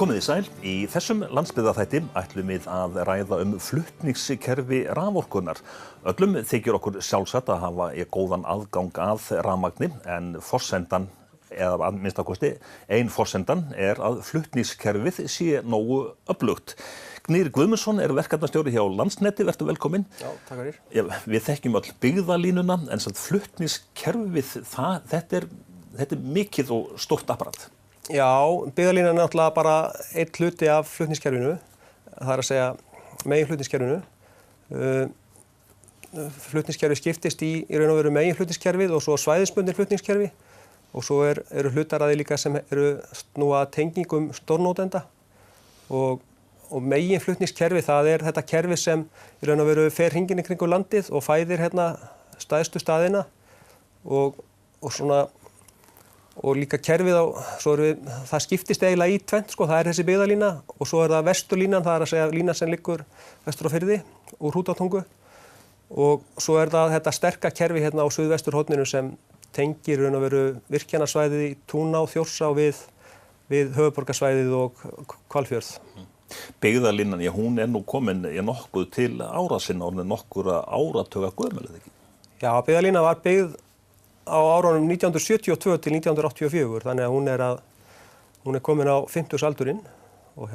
Komið í sæl. Í þessum landsbyggðarþætti ætlum við að ræða flutningskerfi raforkunnar. Öllum þykir okkur sjálfsagt að hafa góðan aðgang að rafmagni en forsendan, eða að minnsta kosti ein forsendan, að flutningskerfið sé nógu öflugt. Gnýr Guðmundsson verkefnastjóri hjá Landsneti, vertu velkominn. Já, takk fyrir. Við þekkjum öll byggðalínuna en flutningskerfið, þetta er mikið og stórt apparat. Já, byggðalínan náttúrulega bara einn hluti af flutningskerfinu, það að segja meginflutningskerfinu. Flutningskerfi skiptist í raun og veru meginflutningskerfið og svo svæðisbundin flutningskerfi og svo eru hlutar að því líka sem eru snúa að tengingum stórnotenda og meginflutningskerfi það þetta kerfi sem í raun og veru fer hringinn í kringum landið og fæðir stærstu staðina og líka kerfið það skiptist eiginlega í tvennt, það þessi byggðalína og svo það vesturlínan, það að segja lína sem liggur vestur á firði úr Hrútatungu og svo það þetta sterka kerfi á suðvesturhorninu sem tengir raun og veru virkjunarsvæðið í Túná, Þjórsá við höfuðborgarsvæðið og Hvalfjörð. Byggðalínan, hún nú komin nokkuð til ára sinna, orðin nokkura áratuga gömul, eða ekki? Já, byggðalínan var byggð á árunum 1972 til 1984, þannig að hún komin á 50-aldurinn og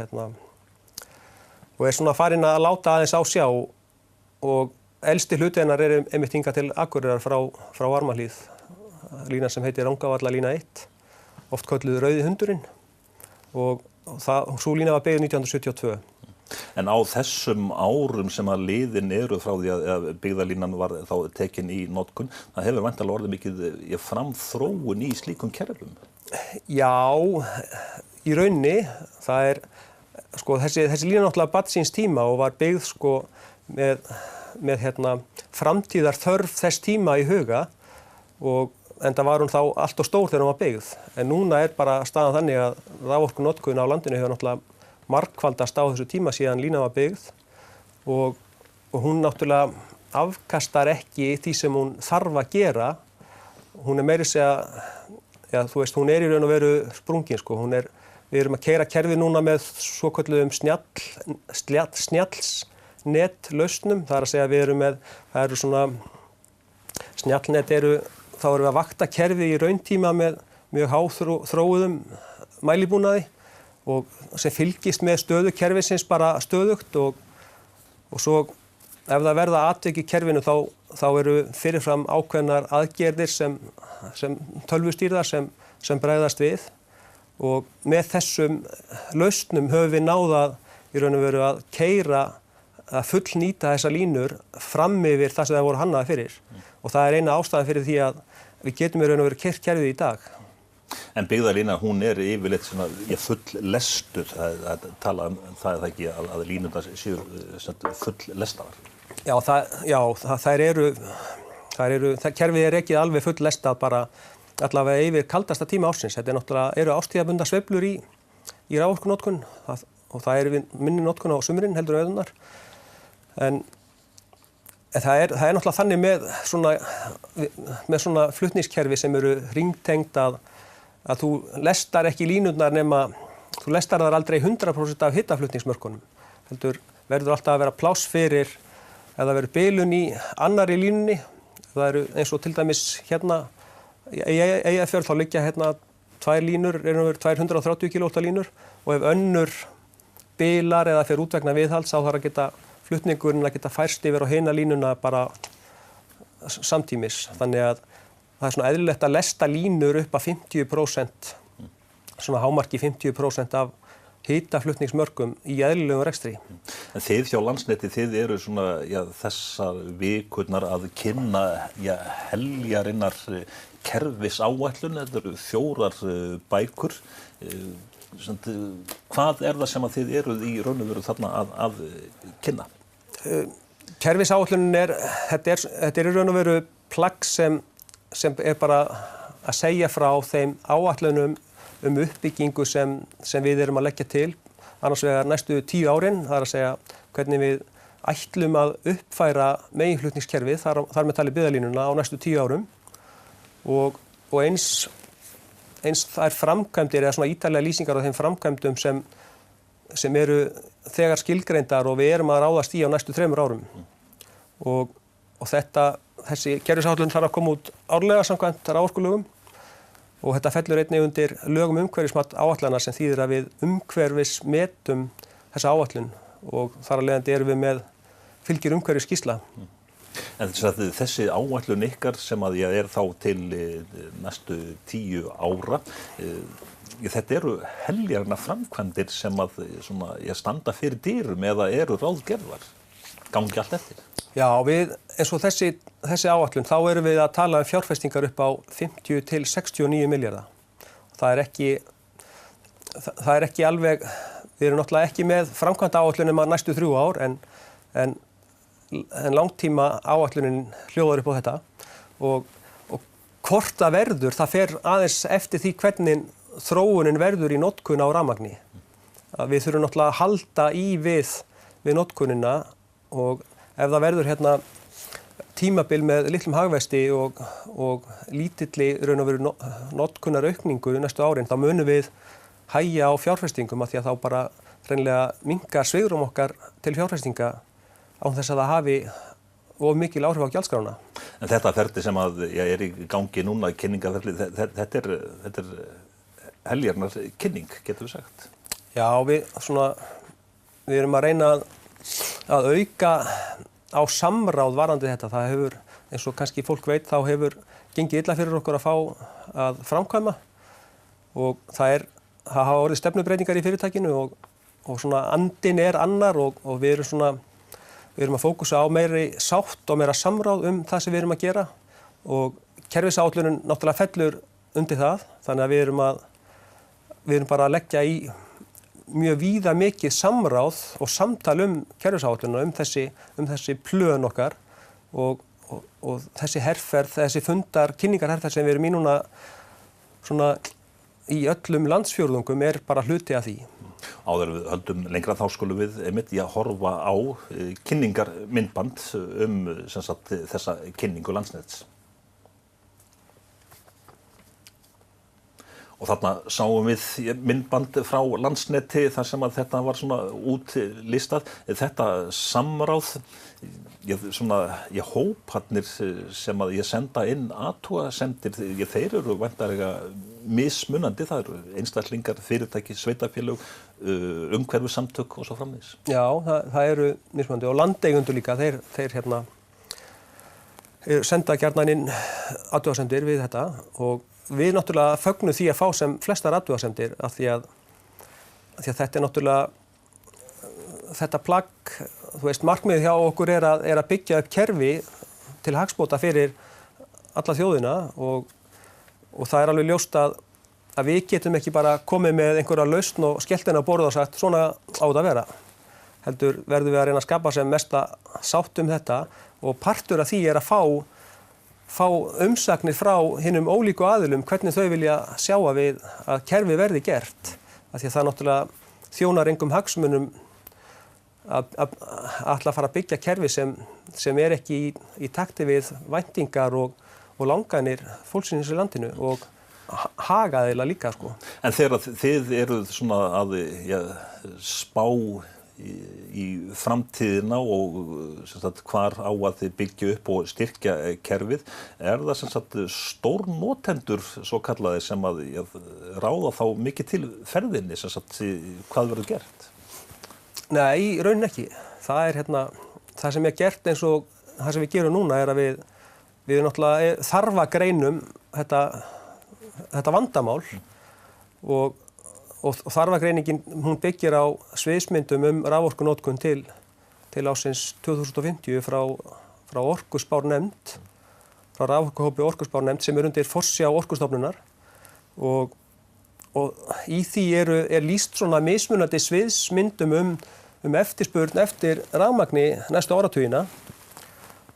svona farin að láta aðeins á sjá og elsti hluti hennar einmitt hingað til Akureyrar frá Varmahlíð, lína sem heitir Rangavallalína 1, oft kölluð Rauði hundurinn og sú lína var byggð 1972. En á þessum árum sem að liðin eru frá því að byggðalínan var þá tekin í notkun, það hefur væntanlega orðið mikið framþróun í slíkum kerfum? Já, í rauninni, það þessi lína náttúrulega barn síns tíma og var byggð með framtíðar þörf þess tíma í huga og enda var hún þá allt og stór þegar hún var byggð. En núna bara staðan þannig að raforkunotkun á landinu hefur náttúrulega margfaldast á þessu tíma síðan línan var byggð og hún náttúrulega afkastar ekki því sem hún þarf að gera. Hún meiri segja, hún í raun og veru sprungin, við erum að keyra kerfið núna með svokölluðum snjallsnetlausnum, það að segja við erum með, það eru svona snjallnet þá erum við að vakta kerfið í rauntíma með mjög háþróuðum mælibúnaði og sem fylgist með stöðu kerfisins bara stöðugt og svo ef það verða atvik í kerfinu þá eru fyrirfram ákveðnar aðgerðir sem tölvustýrðar sem bregðast við og með þessum lausnum höfum við náð í raun og veru að keyra að fullnýta þessa línur fram yfir það sem það voru hannaðar fyrir og það eina ástæðan fyrir því að við getum í raun og veru keyrt kerfið í dag. En byggðalína, hún yfirleitt full lestuð, það tala það ekki að línurnar séu full lestaðar. Kerfið ekið alveg full lestað bara allavega yfir kaldasta tíma ársins. Þetta náttúrulega ástíðabundnar sveiflur í raforkunotkun og það minni notkun á sumrin heldur en veðurnar. En það náttúrulega þannig með svona flutningskerfi sem eru hringtengd að þú lestar ekki línurnar nema, þú lestar þar aldrei 100% af hitaflutningsmörkunum. Heldur verður alltaf að vera pláss fyrir, ef það verður bilun í annarri línunni, það eru eins og til dæmis í Eyjafjörð þá liggja tvær línur, 230 kV línur og ef önnur bilar eða fer út vegna viðhalds þá þarf að geta flutningurinn að geta færst yfir á hina línuna bara samtímis. Þannig að það svona eðlilegt að lesta línur upp að 50%, svona hámarki 50% af hitaflutningsmörkum í eðlilegum rekstri. En þið hjá Landsneti, þið eru svona, þessar vikurnar að kynna, heljarinnar kerfisáætlun, þetta eru 4 bækur. Hvað það sem að þið eruð í raun og veru þarna að kynna? Kerfisáætlunin þetta í raun og veru plagg sem bara að segja frá þeim áætlunum uppbyggingu sem við erum að leggja til, annars vegar næstu 10 árin, það að segja hvernig við ætlum að uppfæra meginflutningskerfið, þar með talið byggðalínuna á næstu 10 árum og eins þær framkvæmdir eða svona ítarlega lýsingar á þeim framkvæmdum sem sem eru þegar skilgreindar og við erum að ráðast í á næstu 3 árum. Og þessi kerfisáætlun þarf að koma út árlega samkvæmt raforkulögum og þetta fellur einnig undir lög umhverfismat áætlana sem þýðir að við umhverfismetum þessa áætlun og þar af leiðandi erum við með fylgir umhverfisskýrsla. En þessi áætlun ykkar sem að ég þá til næstu 10 ára, þetta eru heljarna framkvæmdir sem að standa fyrir dyrum eða eru ráðgerðar, gangi allt eftir? Já, eins og þessi áætlun, þá erum við að tala um fjárfestingar upp á 50 til 69 milljarða. Það er ekki alveg, við erum náttúrulega ekki með framkvæmda áætlunum að næstu 3 ár en langtíma áætlunin hljóðar upp á þetta og hvort það verður, það fer aðeins eftir því hvernig þróunin verður í notkun á rafmagni. Við þurfum náttúrulega að halda í við notkunina og ef það verður hérna tímabil með litlum hagvexti og lítilli raun og veru notkunaraukningu næstu árin, þá munum við hægja á fjárfestingum af því að þá bara hreinlega minnkar svigrúm okkar til fjárfestinga án þess að það hafi of mikil áhrif á gjaldskrána. En þetta ferli sem að er í gangi núna, kynningaferli, þetta er heljarnar kynning, getur við sagt? Já, við erum að reyna að auka á samráð varðandi þetta. Það hefur, eins og kannski fólk veit, þá hefur gengið illa fyrir okkur að fá að framkvæma og það hafa orðið stefnubreytingar í fyrirtækinu og andinn er annar og við erum að fókusa á meiri sátt og meira samráð það sem við erum að gera og kerfisáætlunin náttúrulega fellur undir það, þannig að við erum bara að leggja í mjög víða mikið samráð og samtal kerfisáætlunina, þessi plön okkar og þessi herferð, þessi kynningarherferð sem við erum í núna í öllum landsfjórðungum er bara hluti af því. Áður við höldum lengra þá skulum við einmitt í að horfa á kynningarmyndband þessa kynningu Landsnets. Og þarna sáum við myndband frá Landsneti þar sem að þetta var útlistað. Þetta samráð, hóparnir sem að ég senda inn athugasemdir, þeir eru væntanlega mismunandi, það eru einstaklingar, fyrirtæki, sveitarfélög, umhverfissamtök og svo framvegis. Já, það eru mismunandi og landeigendur líka, þeir senda gjarnan inn athugasemdir við þetta og við náttúrulega fögnum því að fá sem flestar athugasemdir af því að þetta náttúrulega, þetta plagg, markmiðið hjá okkur er að byggja upp kerfi til hagsbóta fyrir alla þjóðina og það er alveg ljóst að við getum ekki bara komið með einhverja lausn og skellt henni á borð og sagt svona á þetta að vera. Heldur verðum við að reyna að skapa sem mesta sátt þetta og partur af því er að fá umsagnir frá hinum ólíku aðilum hvernig þau vilja sjá að kerfi verði gert. Af því að það náttúrulega þjónar engum hagsmunum að ætla að fara að byggja kerfi sem er ekki í takti við væntingar og langanir fólksins í landinu og hagaðila líka. En þegar þið eruð að spá í framtíðina og hvar á að þið byggja upp og styrkja kerfið, er það stórnotendur svo kallaði sem að ráða þá mikið til ferðinni, hvað verður gert? Nei, í rauninni ekki. Það er það sem er gert eins og það sem við gerum núna er að við náttúrulega þarfa greinum þetta vandamál og þarfagreiningin hún byggir á sviðsmyndum raforkunotkun til ásins 2050 frá orkuspárnefnd, frá raforkuhópi orkuspárnefnd sem undir forsjá Orkustofnunar og í því er lýst mismunandi sviðsmyndum eftirspurn eftir rafmagni næstu áratugina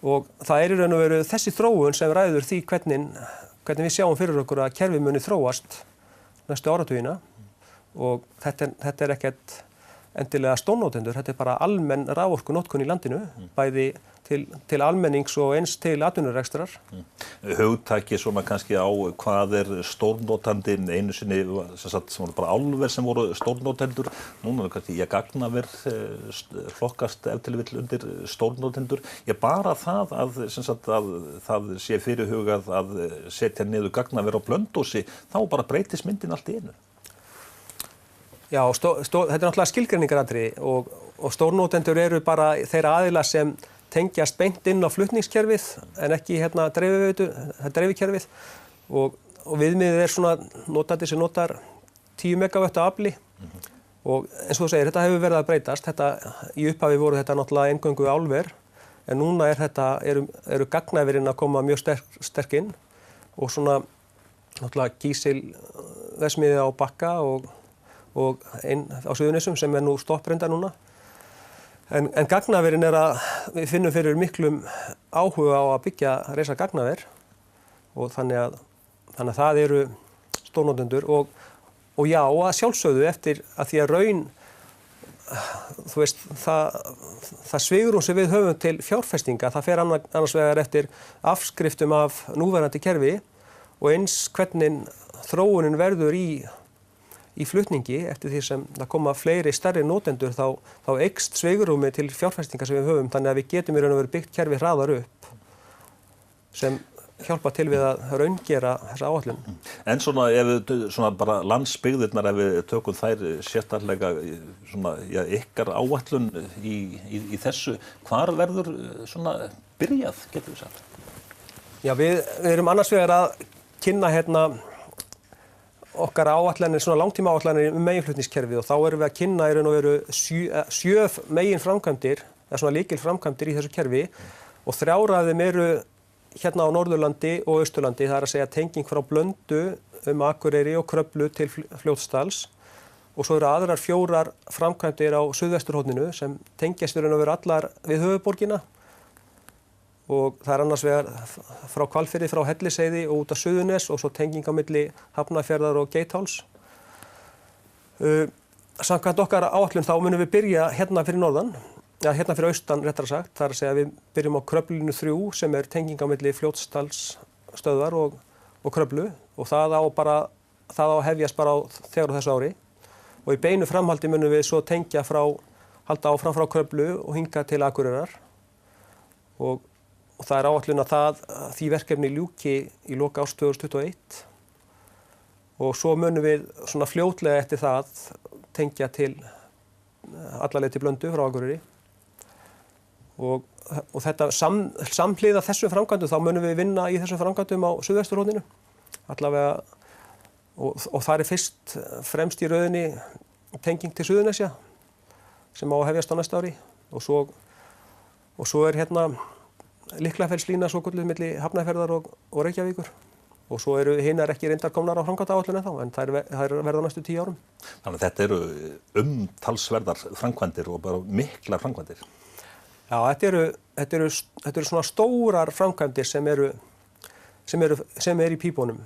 og það í raun og veru þessi þróun sem ræður því hvernig við sjáum fyrir okkur að kerfið muni þróast næstu áratugina og þetta er ekkert endilega stórnotendur, þetta bara almenn raforkunotkun í landinu, bæði til almennings og eins til atvinnurekstrar. Hugtaki svona kannski á hvað stórnotandinn, einu sinni sem voru bara álver sem voru stórnotendur, núna kannski gagnaver flokkast ef til vill undir stórnotendur. Bara það að það sé fyrirhugað að setja niður gagnaver á Blönduósi, þá bara breytist myndin allt í einu. Já, þetta náttúrulega skilgreiningaratriði og stórnotendur eru bara þeirra aðilar sem tengjast beint inn á flutningskerfið en ekki dreifikerfið og viðmiðið svona notandi sem notar 10 megawatt af afli og eins og þú segir, þetta hefur verið að breytast. Í upphafi voru þetta náttúrulega eingöngu álver en núna eru gagnaverin að koma mjög sterk inn og svona náttúrulega kísilverksmiðja á Bakka og einn á Suðurnesjum sem nú stoppreyndar núna. En gagnaverin við finnum fyrir miklum áhuga á að reisa gagnaver og þannig að það eru stórnotendur og já, að sjálfsögðu eftir að því að raun, þú veist, það svigrúm sem við höfum til fjárfestinga, það fer annars vegar eftir afskriftum af núverandi kerfi og eins hvernig þróunin verður í flutningi eftir því sem það koma fleiri stærri notendur þá eykst svigrúmi til fjárfestinga sem við höfum þannig að við getum í raun og veru byggt kerfi hraðar upp sem hjálpa til við að raungera þessa áætlun. En svona bara landsbyggðirnar ef við tökum þær sérstaklega ykkar áætlun í þessu, hvar verður svona byrjað, getum við sagt? Já, við erum annars vegar að kynna okkar áætlanir, svona langtíma áætlanir meginflutningskerfið og þá erum við að kynna í raun og veru 7 megin framkvæmdir, eða svona lykil framkvæmdir í þessu kerfi og 3 af þeim eru hérna á Norðurlandi og Austurlandi, það að segja tenging frá Blöndu Akureyri og Kröflu til Fljótsdals og svo eru aðrar 4 framkvæmdir á suðvesturhorninu sem tengjast í raun og veru allar við höfuðborgina og það annars vegar frá Hvalfirði, frá Hellisheiði og út af Suðurnes og svo tenging á milli Hafnarfjarðar og Geithálss. Samkvæmt okkar áætlun þá munum við byrja hérna fyrir norðan, hérna fyrir austan réttara sagt, það að segja að við byrjum á Kröflulínu 3 sem tenging á milli Fljótsdals stöðvar og Kröflu og það á hefjast bara þegar á þessu ári og í beinu framhaldi munum við svo halda áfram frá Kröflu og hinga til Akureyrar og það áætlun að því verkefni ljúki í lok árs 2021 og svo munum við svona fljótlega eftir það tengja til alla leið til Blöndu frá Akureyri og þetta samhliða þessum framkvæmdum þá munum við vinna í þessum framkvæmdum á suðvesturhorninu allavega og það fyrst fremst í röðinni tenging til Suðurnesja sem á að hefjast á næsta ári og svo hérna Liklafellslína svokölluð milli Hafnarfjarðar og Reykjavíkur og svo eru hinar ekki reyndar komnar á framkvæmdaáætlun ennþá en þær verða næstu 10 árum. Þannig að þetta eru umtalsverðar framkvæmdir og bara miklar framkvæmdir. Já, þetta eru svona stórar framkvæmdir sem eru í pípunum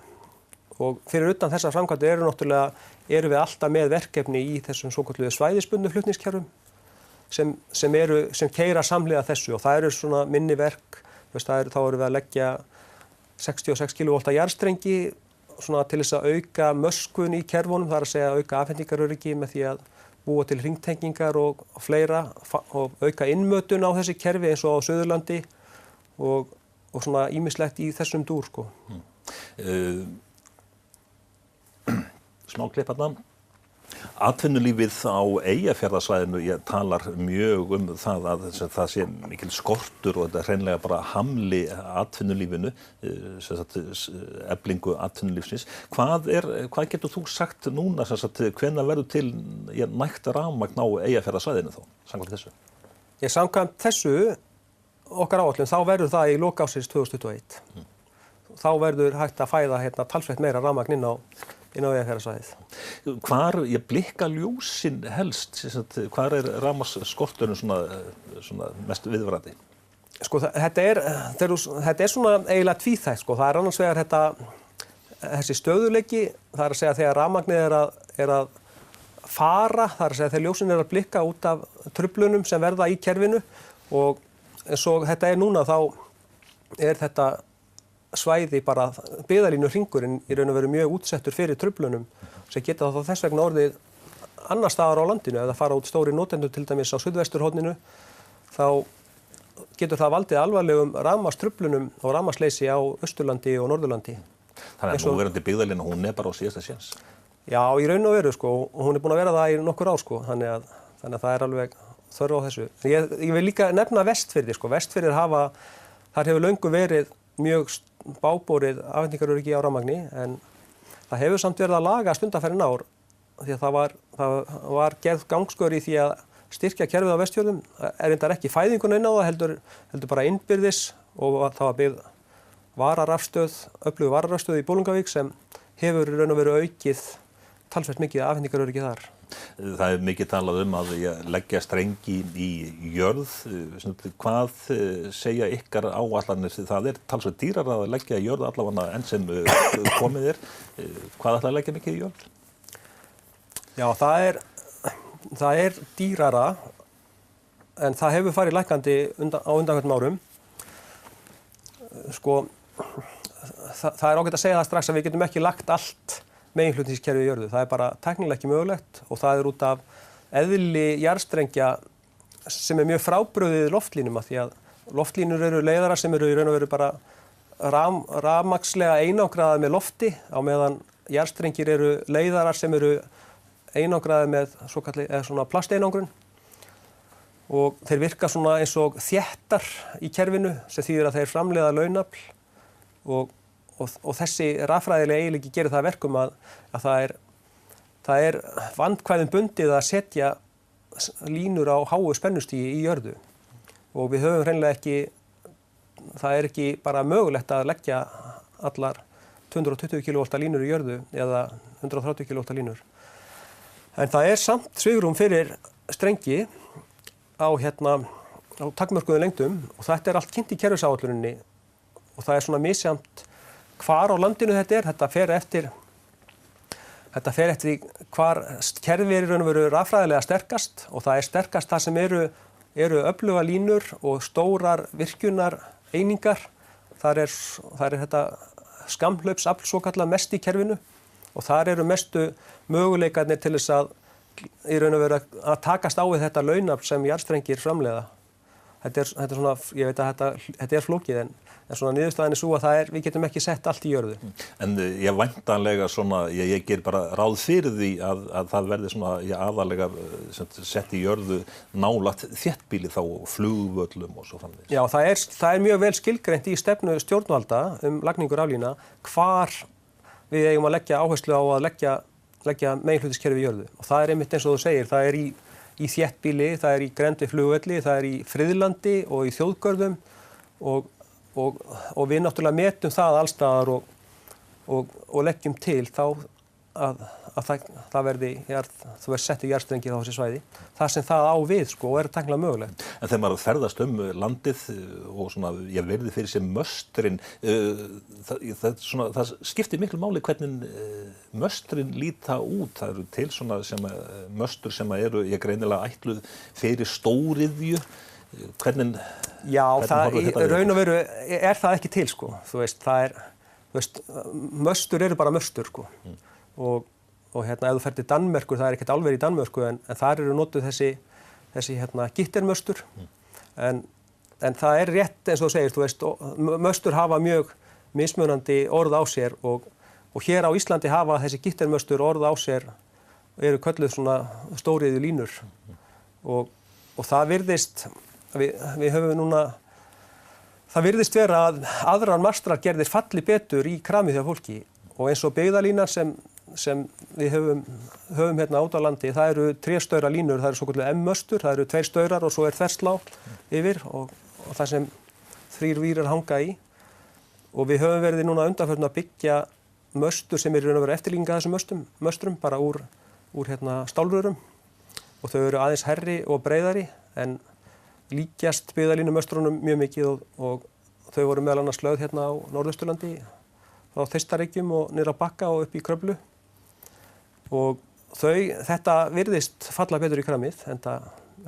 og fyrir utan þessar framkvæmdir eru við alltaf með verkefni í þessum svokölluðu svæðisbundnu flutningskerfum sem keyra samhliða þessu og það eru svona minni verk, þá erum við að leggja 66 kV jarðstrengi svona til þess að auka möskun í kerfunum, það að segja auka afhendingaröryggi með því að búa til hringtengingar og fleira og auka innmötun á þessi kerfi eins og á Suðurlandi og svona ýmislegt í þessum dúr sko. Smá klipp þarna. Atvinnulífið á Eyjafjarðarsvæðinu talar mjög það að það sé mikil skortur og þetta hreinlega bara hamli atvinnulífinu, eflingu atvinnulífsins. Hvað getur þú sagt núna, hvenær verður til nægt rafmagn á Eyjafjarðarsvæðinu þá, samkvæmt þessu? Samkvæmt þessu, okkar áætlun, þá verður það í lok ársins 2021. Þá verður hægt að fæða talsvert meira rafmagn inn á Eyjafjarðarsvæðið. Hvar blikka ljósin helst? Hvar rafmagnsskorturinn svona mest viðvarandi? Sko þetta er svona eiginlega tvíþætt sko. Það annars vegar þessi stöðuleiki, það að segja þegar rafmagnið er að fara, þar að segja þegar ljósin að blikka út af truflunum sem verða í kerfinu og eins og þetta núna þá þetta svæði bara byggðalínu hringurinn í raun og veru mjög útsettur fyrir truflunum sem geta þá þess vegna orðið annar staðar á landinu eða fara út stóri notendur til dæmis á suðvesturhorninu þá getur það valdið alvarlegum rafmagnstruflunum og rafmagnsleysi á Austurlandi og Norðurlandi. Þannig að núverandi byggðalína, hún bara á síðasta séns. Já, í raun og veru sko, og hún búin að vera það í nokkur ár sko, þannig að það alveg þörf á þessu. Ég vil líka nefna Vestfirði sko, Vestfirðir þar hefur löngu verið mjög báborið afhendingaröryggi á rafmagni en það hefur samt verið að laga undanfarin ár því að það var gerð gangskör í því að styrkja kerfið á Vestfjörðum, reyndar ekki fæðingun inn á það, heldur bara innbyrðis og það var byggð öflug vararafstöð í Bolungarvík sem hefur raun og veru aukið talsvert mikið afhendingaröryggi þar. Það mikið talað að leggja strengi í jörð. Hvað segja ykkar áætlanir? Það talsvert dýrara að leggja í jörð allavega enn sem komið Hvað ætla að leggja mikið í jörð? Já, það dýrara en það hefur farið lækkandi á undanförnum árum. Sko, það ágætt að segja það strax að við getum ekki lagt allt meginflutningskerfið í jörðu. Það bara tæknilega ekki mögulegt og það út af eðli jarðstrengja sem mjög frábrugðið loftlínum af því að loftlínur eru leiðarar sem eru í raun og veru bara rafmagnslega einangraðar með lofti á meðan jarðstrengir eru leiðarar sem eru einangraðar með svona plasteinangrun og þeir virka svona eins og þéttar í kerfinu sem þýðir að þeir framleiða launafl og þessi raffræðilega eiginleiki gerir það verkum að það er vandkvæðum bundið að setja línur á háu spennustígi í jörðu og við höfum hreinlega það ekki bara mögulegt að leggja allar 220 kV línur í jörðu eða 130 kV línur. En það samt svigrúm fyrir strengi á takmörkuðum lengdum og þetta allt kynnt í kerfisáætluninni og það svona misjafnt hvar á landinu þetta fer eftir hvar kerfið í raun og veru raffræðilega sterkast og það sterkast það sem eru öfluga línur og stórar virkjunar einingar. Þar þetta skammhlaupsafl svokallað mest í kerfinu og þar eru mestu möguleikarnir til þess að í raun og veru að takast á við þetta launafl sem jarðstrengir framleiða. Þetta svona, ég veit að þetta flókið en svona niðurstaðan svo að við getum ekki sett allt í jörðu. En ég væntanlega svona, ég ger bara ráð fyrir því að það verði svona aðalega sett í jörðu nálægt þéttbýli þá flugvöllum og svo framvegis. Já, það mjög vel skilgreint í stefnu stjórnvalda lagningu raflína hvar við eigum að leggja áherslu á að leggja meginflutningskerfi í jörðu. Og það einmitt eins og þú segir, það í þéttbýli, það í grennd við flugvelli, það í friðlandi og í þjóðgörðum og við náttúrulega metum það allstaðar og leggjum til þá að það verði settur jarðstrengir á þessi svæði. Það sem það á við sko og tæknilega mögulegt. En þegar maður ferðast landið og svona, ég verði fyrir sér möstrin, það skiptir miklu máli hvernig möstrin líta út. Það eru til svona möstur sem eru greinilega ætluð fyrir stóriðju. Hvernig raun og veru það ekki til sko. Þú veist, möstur eru bara möstur sko. Og ef þú fer til Danmerkur, það ekkert álver í Danmörku en þar eru notuð þessi gittermöstur. En það rétt eins og þú segir, þú veist, möstur hafa mjög mismunandi orð á sér og hér á Íslandi hafa þessi gittermöstur orð á sér eru kölluð svona stóriðju línur. Og það virðist, við höfum núna, það virðist vera að aðrar mastrar gerðir falli betur í kramið hjá fólki og eins og byggðalínar sem við höfum át á landi, það eru 3 staura línur, það eru svokölluð M-möstur, það eru 2 staurar og svo þverslá yfir og það sem 3 vírar hanga í og við höfum verið núna undanförn að byggja möstur sem eru eftirlíkinga þessum möstrum bara úr stálrörum og þau eru aðeins hærri og breiðari en líkjast byggðalínumöstrunum mjög mikið og þau voru meðal annars lögð á Norðausturlandi frá Þeistareykjum og niður á Bakka og upp í Kröflu og þetta virðist falla betur í kramið, en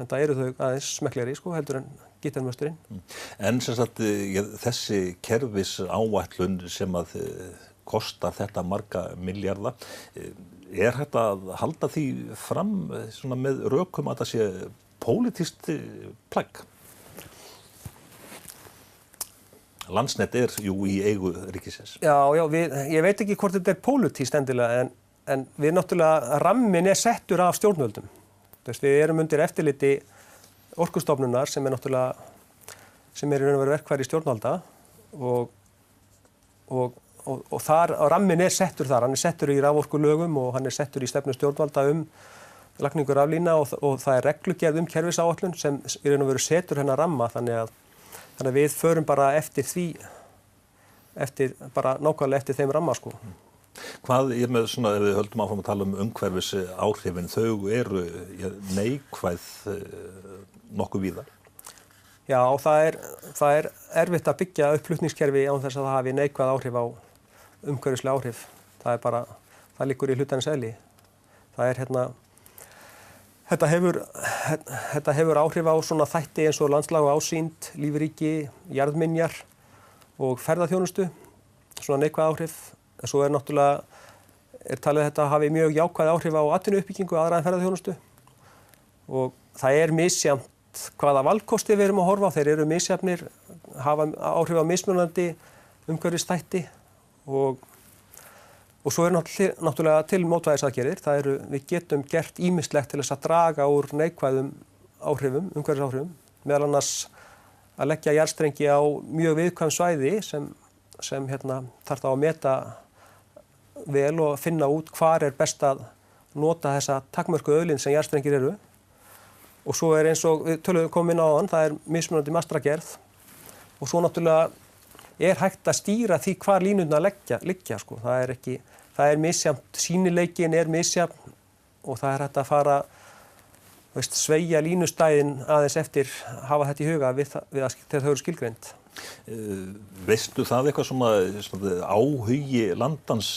það eru þau aðeins smekklegri sko, heldur en gítarmösturinn. En sem sagt, þessi kerfis áætlun sem að kostar þetta marga milljarða, hægt að halda því fram svona með rökum að það sé pólitískt plagg? Landsnet jú í eigu ríkisins. Já, ég veit ekki hvort þetta pólitískt endilega, en við náttúrulega, rammin settur af stjórnvöldum. Við erum undir eftirliti Orkustofnunar sem náttúrulega, sem í raun og veru verkfæri stjórnvalda og þar, rammin settur þar, hann settur í raforkulögum og hann settur í stefnu stjórnvalda lagningu raflína og það reglugerð kerfisáætlun sem í raun og veru setur hennar ramma, þannig að við förum bara eftir því, bara nákvæmlega eftir þeim ramma sko. Hvað með svona, ef við höldum áfram að tala umhverfis áhrifin, þau eru neikvæð nokkuð víða? Já, það er erfitt að byggja upp flutningskerfi án þess að það hafi neikvæð áhrif á umhverfisleg áhrif. Það liggur í hlutarins eðli. Þetta hefur áhrif á svona þætti eins og landslag og ásýnd, lífríki, jarðminjar og ferðaþjónustu, svona neikvæð áhrif. En svo náttúrulega talið að þetta hafi mjög jákvæð áhrif á atvinnuuppbyggingu aðra en ferðaþjónustu. Og það misjafnt hvaða valkosti við erum að horfa á, þeir eru misjafnir, hafa áhrif á mismunandi umhverfisþætti og svo náttúrulega til mótvægisaðgerðir. Við getum gert ýmislegt til þess að draga úr neikvæðum áhrifum, umhverfisáhrifum, meðal annars að leggja jarðstrengi á mjög viðkvæm svæði sem þarf þá að meta vel og finna út hvar best að nota þessa takmörku auðlind sem jarðstrengir eru. Og svo eins og við komum inn á áðan, það mismunandi mastragerð og svo náttúrulega hægt að stýra því hvar línurnar liggja sko. Það misjafnt, sýnileikin misjafn og það hægt að fara sveigja línustæðin aðeins eftir hafa þetta í huga þegar þau eru skilgreind. Veistu það eitthvað sem áhugi landans,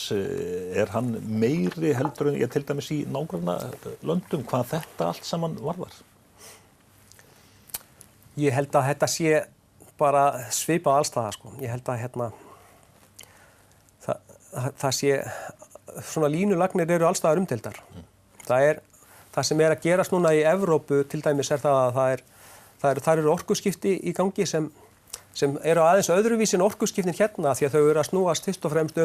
hann meiri heldur en til dæmis í nágranna löndum hvað þetta allt saman varðar? Ég held að þetta sé bara svipað alls staðar sko. Ég held að það sé svona línulagnir eru alls staðar umdeildar. Það sem að gerast núna í Evrópu til dæmis það að það eru orkuskipti í gangi sem eru aðeins öðruvísi en orkuskiptin hérna því að þau eru að snúast fyrst og fremst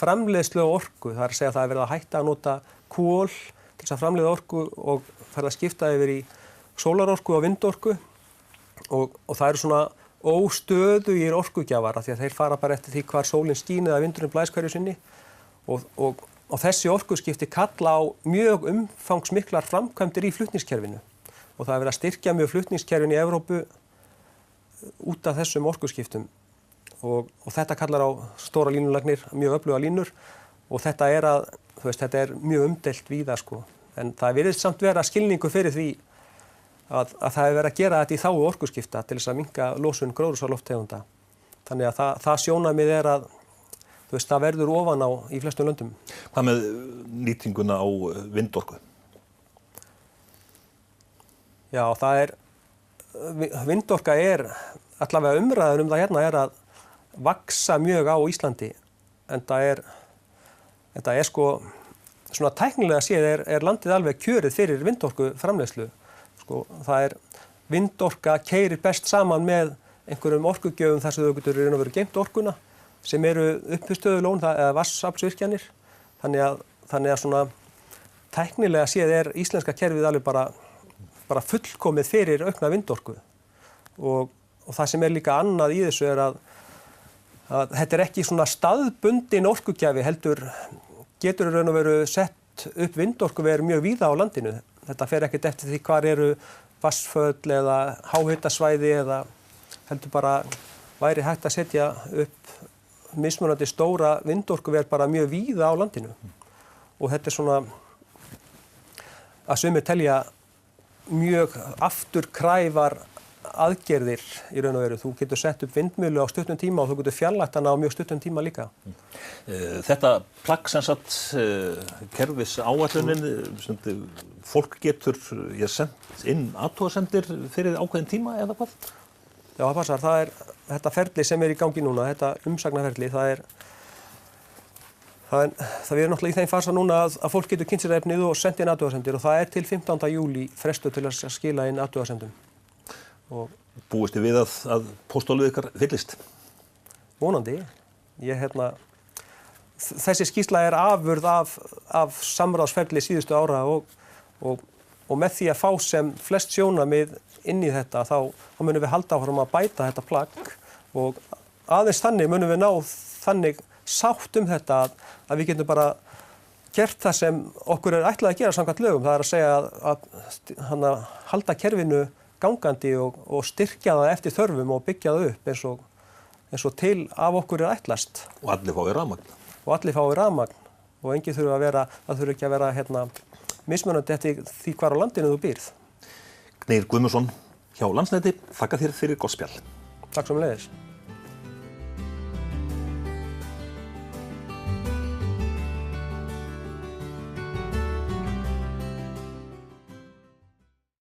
framleiðslu og orku. Það að segja að það verið að hætta að nota kol til þess að framleiða orku og fara að skipta yfir í sólarorku og vindorku og það eru svona óstöðugir orkugjafar því að þeir fara bara eftir því hvar sólin skín eða vindurinn blæs hverju sinni og þessi orkuskipti kalla á mjög umfangsmiklar framkvæmdir í flutningskerfinu og það verið að styrkja mjög flutningskerfin í Evrópu út af þessum orkuskiptum og þetta kallar á stóra línulagnir, mjög öfluga línur og þetta mjög umdeilt víða sko. En það virðist samt vera skilningu fyrir því að það verið að gera þetta í þágu orkuskipta til þess að minnka losun gróðurhúsalofttegunda. Þannig að það sjónarmið að það verður ofan á í flestum löndum. Hvað með nýtinguna á vindorku? Já, vindorka allavega umræðan það hérna að vaksa mjög á Íslandi en það sko svona tæknilega séð landið alveg kjörið fyrir vindorku framleiðslu sko vindorka keyrir best saman með einhverjum orkugjöfum þar sem þau getur raun og veru geymt orkuna sem eru uppistöðulón eða vatnsaflsvirkjanir þannig að svona tæknilega séð íslenska kerfið alveg bara fullkomið fyrir aukna vindorku og það sem líka annað í þessu að þetta ekki svona staðbundin orkugjafi heldur getur raun og veru sett upp vindorkuver mjög víða á landinu. Þetta fer ekkert eftir því hvar eru vatnsföll eða háhitasvæði eða heldur bara væri hægt að setja upp mismunandi stóra vindorkuver bara mjög víða á landinu. Og þetta svona að sumir telja mjög afturkræfar aðgerðir í raun og veru. Þú getur sett upp vindmjölu á stuttum tíma og þú getur fjarlægt hana á mjög stuttum tíma líka. Þetta plagg sem sagt, kerfis áætlunin, fólk getur sendt inn athugasemdir fyrir ákveðin tíma eða hvað? Já, það passar. Það er þetta ferli sem er í gangi núna, þetta umsagnaferli, við erum náttúrulega í þeim fasa núna að fólk getur kynnt sér efnið og sendt inn athugasemdir og það er til 15. júlí frestur til að skila inn athugasemdum. Búist þið við að pósthólfið ykkar fyllist? Vonandi. Þessi skýrsla er afurð af samráðsferli síðustu ára og með því að fá sem flest sjónarmið inn í þetta þá munum við halda áfram að bæta þetta plagg og aðeins þannig munum við ná þannig sátt þetta að við getum bara gert það sem okkur er ætlað að gera samkvæmt lögum. Það er að segja að halda kerfinu gangandi og styrkja það eftir þörfum og byggja það upp eins og til af okkur er ætlast. Og allir fái rafmagn. Og allir fái rafmagn og enginn þurfa að vera, það þurfa ekki að vera mismunandi eftir því hvar á landinu þú býrð. Gneiðir Guðmundsson hjá Landsneti, þakka þér fyrir gott spjall. Takk sömuleiðis.